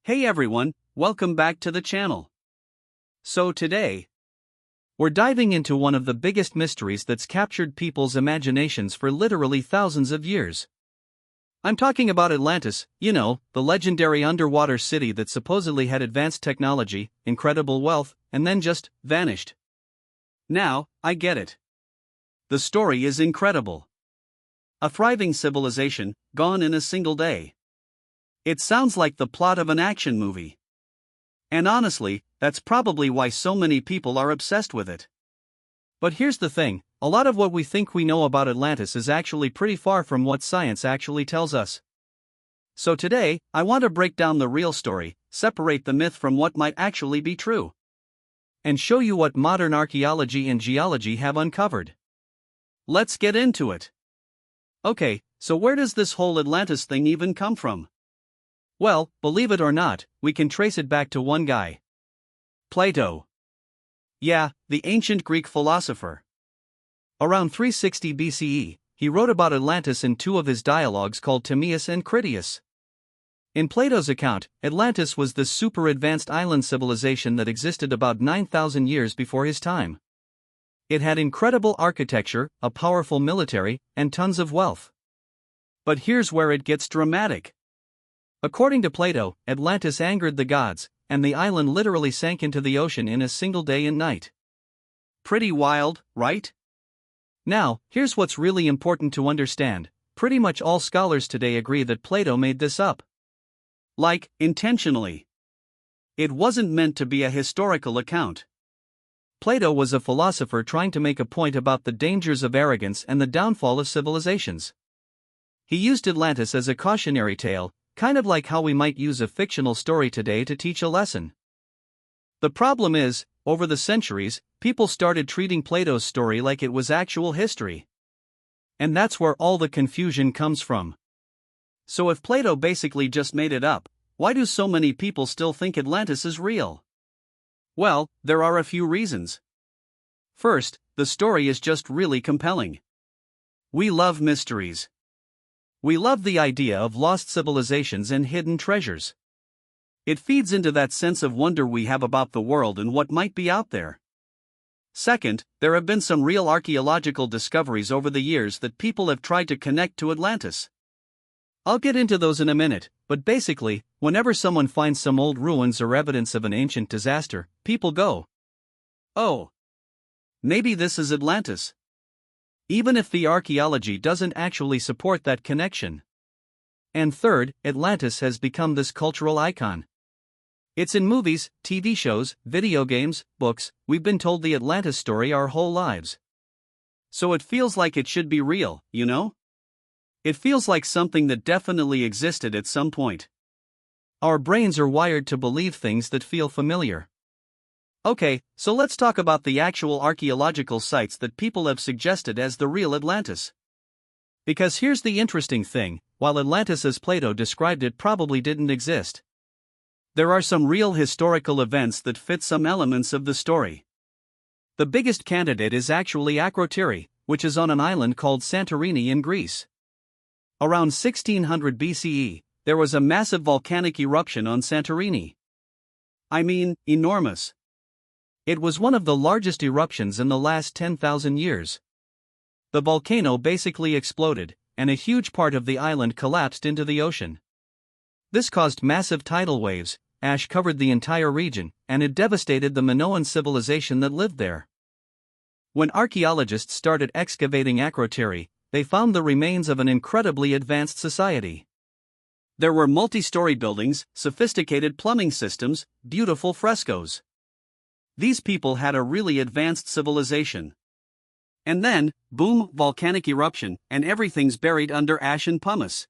Hey everyone, welcome back to the channel. So today, we're diving into one of the biggest mysteries that's captured people's imaginations for literally thousands of years. I'm talking about Atlantis, the legendary underwater city that supposedly had advanced technology, incredible wealth, and then just vanished. Now, I get it. The story is incredible. A thriving civilization, gone in a single day. It sounds like the plot of an action movie. And honestly, that's probably why so many people are obsessed with it. But here's the thing, a lot of what we think we know about Atlantis is actually pretty far from what science actually tells us. So today, I want to break down the real story, separate the myth from what might actually be true, and show you what modern archaeology and geology have uncovered. Let's get into it. Okay, so where does this whole Atlantis thing even come from? Well, believe it or not, we can trace it back to one guy. Plato. Yeah, the ancient Greek philosopher. Around 360 BCE, he wrote about Atlantis in two of his dialogues called Timaeus and Critias. In Plato's account, Atlantis was this super advanced island civilization that existed about 9,000 years before his time. It had incredible architecture, a powerful military, and tons of wealth. But here's where it gets dramatic. According to Plato, Atlantis angered the gods, and the island literally sank into the ocean in a single day and night. Pretty wild, right? Now, here's what's really important to understand. Pretty much all scholars today agree that Plato made this up. Like, intentionally. It wasn't meant to be a historical account. Plato was a philosopher trying to make a point about the dangers of arrogance and the downfall of civilizations. He used Atlantis as a cautionary tale, kind of like how we might use a fictional story today to teach a lesson. The problem is, over the centuries, people started treating Plato's story like it was actual history. And that's where all the confusion comes from. So if Plato basically just made it up, why do so many people still think Atlantis is real? Well, there are a few reasons. First, the story is just really compelling. We love mysteries. We love the idea of lost civilizations and hidden treasures. It feeds into that sense of wonder we have about the world and what might be out there. Second, there have been some real archaeological discoveries over the years that people have tried to connect to Atlantis. I'll get into those in a minute, but basically, whenever someone finds some old ruins or evidence of an ancient disaster, people go, "Oh, maybe this is Atlantis." Even if the archaeology doesn't actually support that connection. And third, Atlantis has become this cultural icon. It's in movies, TV shows, video games, books. We've been told the Atlantis story our whole lives. So it feels like it should be real, It feels like something that definitely existed at some point. Our brains are wired to believe things that feel familiar. Okay, so let's talk about the actual archaeological sites that people have suggested as the real Atlantis. Because here's the interesting thing, while Atlantis as Plato described it probably didn't exist, there are some real historical events that fit some elements of the story. The biggest candidate is actually Akrotiri, which is on an island called Santorini in Greece. Around 1600 BCE, there was a massive volcanic eruption on Santorini. I mean, enormous. It was one of the largest eruptions in the last 10,000 years. The volcano basically exploded, and a huge part of the island collapsed into the ocean. This caused massive tidal waves, ash covered the entire region, and it devastated the Minoan civilization that lived there. When archaeologists started excavating Akrotiri, they found the remains of an incredibly advanced society. There were multi-story buildings, sophisticated plumbing systems, beautiful frescoes. These people had a really advanced civilization. And then, boom, volcanic eruption, and everything's buried under ash and pumice.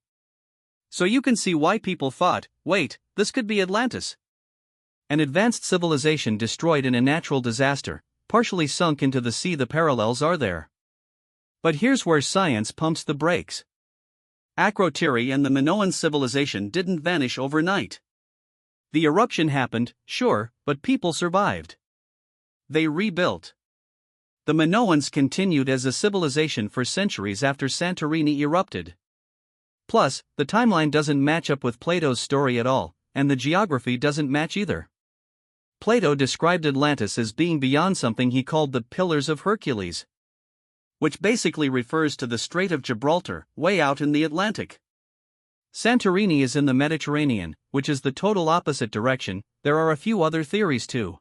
So you can see why people thought, wait, this could be Atlantis. An advanced civilization destroyed in a natural disaster, partially sunk into the sea. The parallels are there. But here's where science pumps the brakes. Akrotiri and the Minoan civilization didn't vanish overnight. The eruption happened, sure, but people survived. They rebuilt. The Minoans continued as a civilization for centuries after Santorini erupted. Plus, the timeline doesn't match up with Plato's story at all. and the geography doesn't match either. Plato described Atlantis as being beyond something he called the Pillars of Hercules, which basically refers to the Strait of Gibraltar, way out in the Atlantic. Santorini is in the Mediterranean, which is the total opposite direction. There are a few other theories too.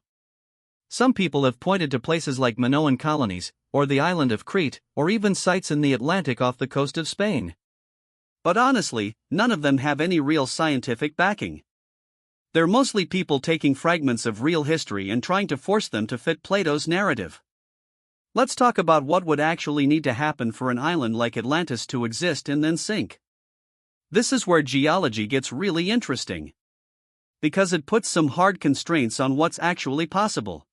Some people have pointed to places like Minoan colonies, or the island of Crete, or even sites in the Atlantic off the coast of Spain. But honestly, none of them have any real scientific backing. They're mostly people taking fragments of real history and trying to force them to fit Plato's narrative. Let's talk about what would actually need to happen for an island like Atlantis to exist and then sink. This is where geology gets really interesting, because it puts some hard constraints on what's actually possible.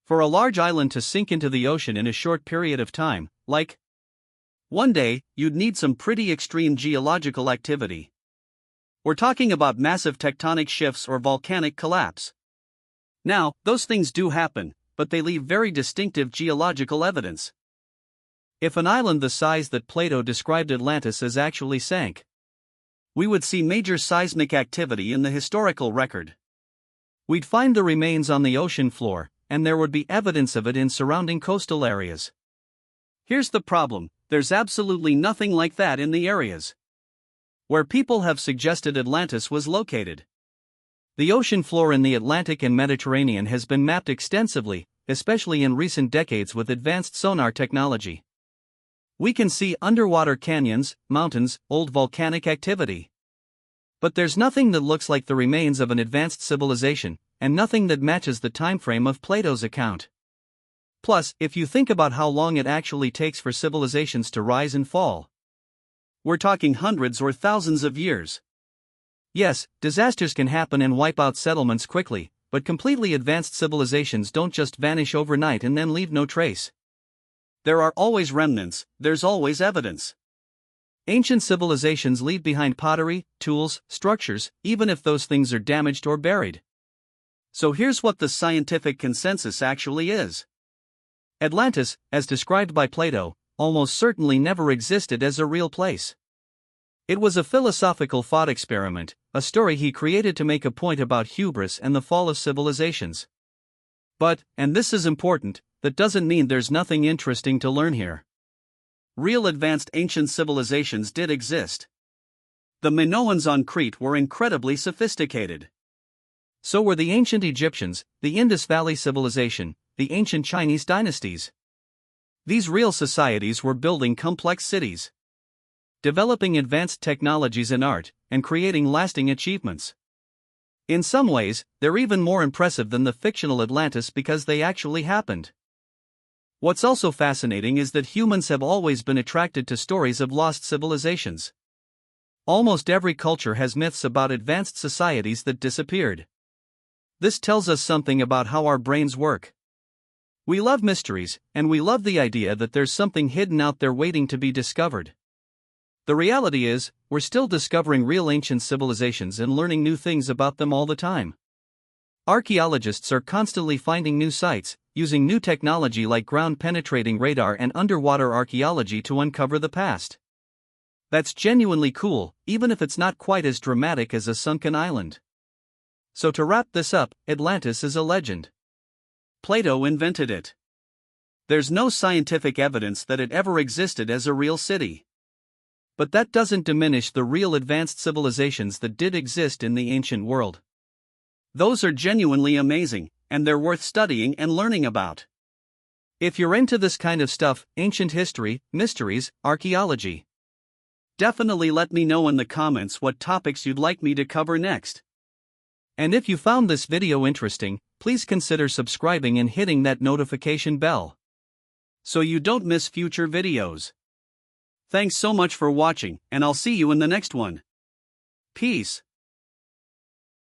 For a large island to sink into the ocean in a short period of time, like one day, you'd need some pretty extreme geological activity. We're talking about massive tectonic shifts or volcanic collapse. Now, those things do happen, but they leave very distinctive geological evidence. If an island the size that Plato described Atlantis as actually sank, we would see major seismic activity in the historical record. We'd find the remains on the ocean floor, and there would be evidence of it in surrounding coastal areas. Here's the problem: there's absolutely nothing like that in the areas where people have suggested Atlantis was located. The ocean floor in the Atlantic and Mediterranean has been mapped extensively, especially in recent decades with advanced sonar technology. We can see underwater canyons, mountains, old volcanic activity. But there's nothing that looks like the remains of an advanced civilization, and nothing that matches the timeframe of Plato's account. Plus, if you think about how long it actually takes for civilizations to rise and fall, we're talking hundreds or thousands of years. Yes, disasters can happen and wipe out settlements quickly, but completely advanced civilizations don't just vanish overnight and then leave no trace. There are always remnants, there's always evidence. Ancient civilizations leave behind pottery, tools, structures, even if those things are damaged or buried. So here's what the scientific consensus actually is. Atlantis, as described by Plato, almost certainly never existed as a real place. It was a philosophical thought experiment, a story he created to make a point about hubris and the fall of civilizations. But, and this is important, that doesn't mean there's nothing interesting to learn here. Real advanced ancient civilizations did exist. The Minoans on Crete were incredibly sophisticated. So were the ancient Egyptians, the Indus Valley Civilization, the ancient Chinese dynasties. These real societies were building complex cities, developing advanced technologies in art, and creating lasting achievements. In some ways, they're even more impressive than the fictional Atlantis because they actually happened. What's also fascinating is that humans have always been attracted to stories of lost civilizations. Almost every culture has myths about advanced societies that disappeared. This tells us something about how our brains work. We love mysteries, and we love the idea that there's something hidden out there waiting to be discovered. The reality is, we're still discovering real ancient civilizations and learning new things about them all the time. Archaeologists are constantly finding new sites, using new technology like ground-penetrating radar and underwater archaeology to uncover the past. That's genuinely cool, even if it's not quite as dramatic as a sunken island. So to wrap this up, Atlantis is a legend. Plato invented it. There's no scientific evidence that it ever existed as a real city. But that doesn't diminish the real advanced civilizations that did exist in the ancient world. Those are genuinely amazing, and they're worth studying and learning about. If you're into this kind of stuff, ancient history, mysteries, archaeology, definitely let me know in the comments what topics you'd like me to cover next. And if you found this video interesting, please consider subscribing and hitting that notification bell, so you don't miss future videos. Thanks so much for watching, and I'll see you in the next one. Peace.